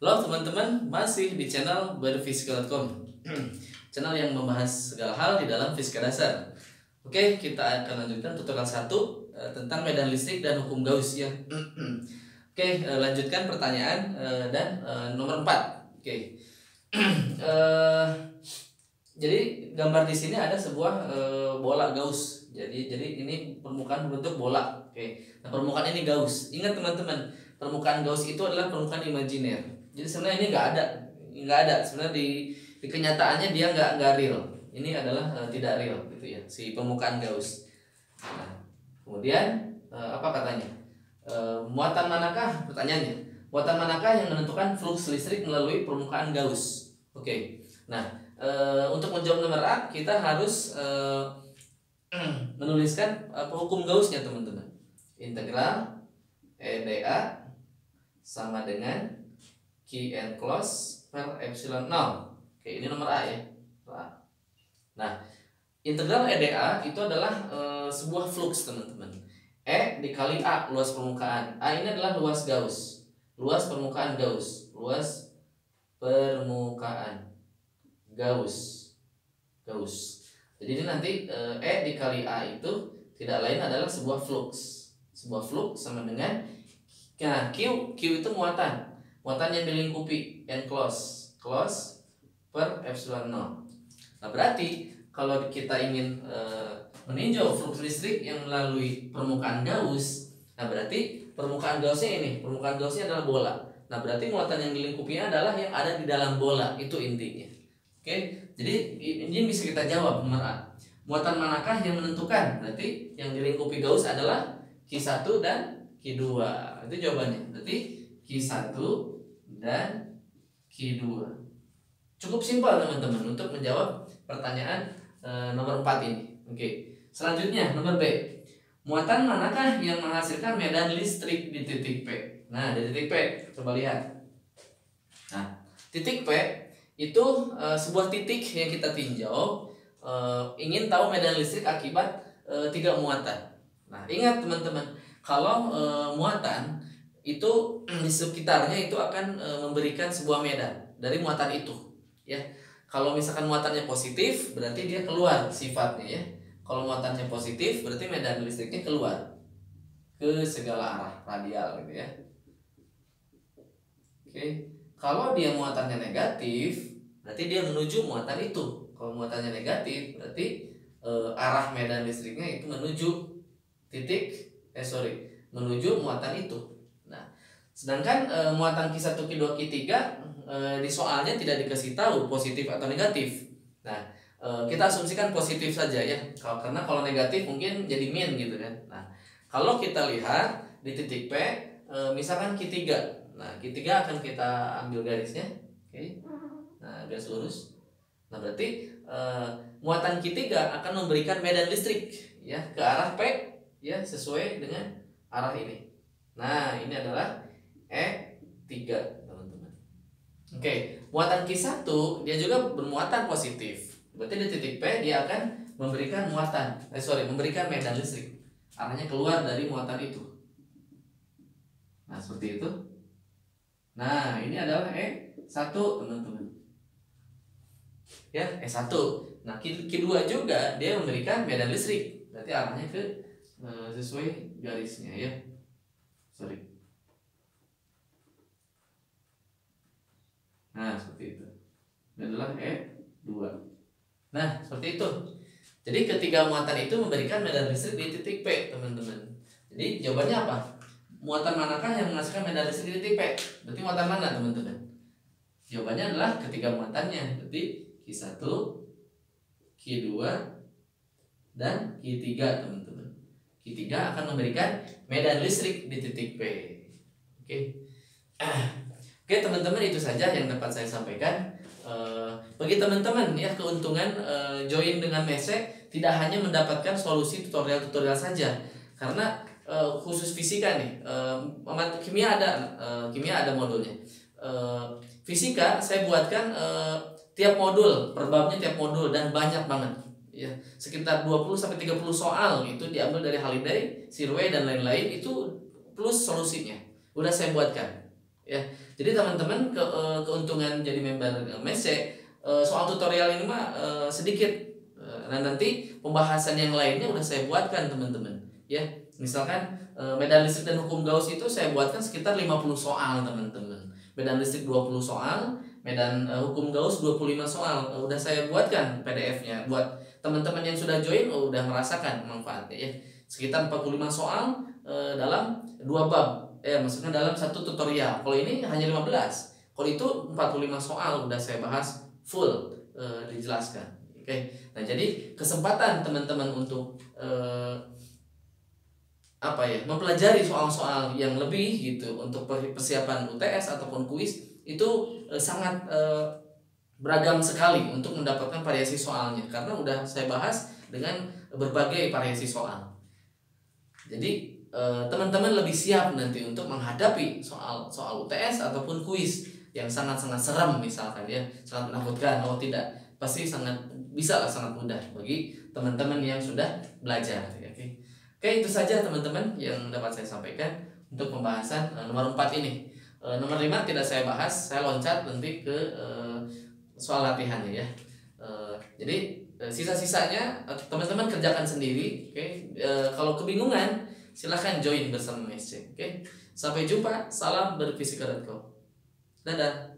Halo teman-teman, masih di channel berfisika.com. Channel yang membahas segala hal di dalam fisika dasar. Oke, kita akan lanjutkan tutorial 1 tentang medan listrik dan hukum Gauss ya. Oke, lanjutkan pertanyaan dan nomor 4. Oke. Jadi gambar di sini ada sebuah bola Gauss. Jadi ini permukaan berbentuk bola. Oke. Nah, permukaan ini Gauss. Ingat teman-teman, permukaan Gauss itu adalah permukaan imajiner. Jadi sebenarnya ini nggak ada. Sebenarnya di kenyataannya dia nggak real. Ini adalah tidak real gitu ya, si permukaan Gauss. Nah, kemudian apa katanya? Muatan manakah? Pertanyaannya, muatan manakah yang menentukan flux listrik melalui permukaan Gauss? Oke. Nah, untuk menjawab nomor A, kita harus menuliskan hukum Gauss-nya teman-teman. Integral EdA sama dengan Q enclosed per epsilon 0. Oke, ini nomor A ya. Nah, integral EdA itu adalah sebuah flux teman-teman. E dikali A, luas permukaan. A ini adalah luas Gauss. Luas permukaan Gauss. Luas permukaan Gauss. Jadi ini nanti E dikali A itu tidak lain adalah sebuah flux. Sebuah flux sama dengan Q itu muatan yang dilingkupi enclosed per epsilon 0. Nah, berarti kalau kita ingin meninjau flux listrik yang melalui permukaan Gauss, nah berarti permukaan Gaussnya ini, permukaan Gaussnya adalah bola. Nah, berarti muatan yang dilingkupinya adalah yang ada di dalam bola, itu intinya. Oke, jadi ini bisa kita jawab nomor A. Muatan manakah yang menentukan? Berarti yang dilingkupi Gauss adalah Q1 dan Q2. Itu jawabannya. Berarti Q1 dan Q2. Cukup simpel teman-teman untuk menjawab pertanyaan nomor 4 ini. Oke. Selanjutnya nomor B. Muatan manakah yang menghasilkan medan listrik di titik P? Nah, di titik P coba lihat. Nah, titik P itu sebuah titik yang kita tinjau, ingin tahu medan listrik akibat 3 muatan. Nah, ingat teman-teman, kalau muatan itu di sekitarnya itu akan memberikan sebuah medan dari muatan itu, ya. Kalau misalkan muatannya positif, berarti dia keluar sifatnya, ya. Kalau muatannya positif, berarti medan listriknya keluar ke segala arah radial, gitu ya. Oke. Kalau dia muatannya negatif, berarti dia menuju muatan itu. Kalau muatannya negatif, berarti arah medan listriknya itu menuju menuju muatan itu. Nah, sedangkan muatan Q1, Q2, Q3 di soalnya tidak dikasih tahu positif atau negatif. Nah, kita asumsikan positif saja ya. Karena kalau negatif mungkin jadi min gitu kan. Nah, kalau kita lihat di titik P, misalkan Q3. Nah, Q3 akan kita ambil garisnya. Oke. Nah, garis lurus. Nah, berarti muatan Q3 akan memberikan medan listrik ya ke arah P ya, sesuai dengan arah ini. Nah, ini adalah E3 teman-teman. Oke, muatan Q1 dia juga bermuatan positif. Berarti di titik P dia akan memberikan memberikan medan listrik. Arahnya keluar dari muatan itu. Nah, seperti itu. Nah, ini adalah E1 teman-teman. Ya, E1. Nah, Q2 juga dia memberikan medan listrik. Berarti arahnya ke sesuai garisnya ya. Nah, seperti itu. Ini adalah E2. Nah, seperti itu. Jadi ketiga muatan itu memberikan medan listrik di titik P, teman-teman. Jadi jawabannya apa? Muatan manakah yang menghasilkan medan listrik di titik P? Berarti muatan mana, teman-teman? Jawabannya adalah ketiga muatannya. Berarti Q1, Q2, dan Q3, teman-teman. Q3 akan memberikan medan listrik di titik P. Oke. Oke, teman-teman, itu saja yang dapat saya sampaikan. Bagi teman-teman ya, keuntungan join dengan Mese tidak hanya mendapatkan solusi tutorial-tutorial saja. Karena khusus fisika nih, kimia ada modulnya. Fisika saya buatkan tiap modul, per babnya tiap modul, dan banyak banget. Ya, sekitar 20-30 soal itu diambil dari Halliday, Sirway dan lain-lain, itu plus solusinya udah saya buatkan. ya. Jadi teman-teman keuntungan jadi member Mesce, soal tutorial ini mah sedikit. Dan nanti pembahasan yang lainnya udah saya buatkan teman-teman, ya. Misalkan medan listrik dan hukum Gauss itu saya buatkan sekitar 50 soal teman-teman. Medan listrik 20 soal, medan hukum Gauss 25 soal. Udah saya buatkan PDF-nya buat teman-teman yang sudah join, udah merasakan manfaatnya, ya. Sekitar 45 soal dalam 2 bab. Maksudnya dalam satu tutorial. Kalau ini hanya 15. Kalau itu 45 soal udah saya bahas full, dijelaskan. Oke. Nah, jadi kesempatan teman-teman untuk mempelajari soal-soal yang lebih gitu untuk persiapan UTS ataupun kuis itu sangat beragam sekali untuk mendapatkan variasi soalnya, karena udah saya bahas dengan berbagai variasi soal. Jadi teman-teman lebih siap nanti untuk menghadapi soal UTS ataupun kuis yang sangat-sangat seram misalkan, ya, sangat menakutkan. Oh tidak, pasti sangat mudah bagi teman-teman yang sudah belajar, ya. Oke, itu saja teman-teman yang dapat saya sampaikan untuk pembahasan nomor 4 ini. Nomor 5 tidak saya bahas, saya loncat nanti ke soal latihannya, ya. Jadi sisa-sisanya teman-teman kerjakan sendiri. Oke. Kalau kebingungan silahkan join bersama Mesce. Oke. Sampai jumpa. Salam berfisika.com. Dadah.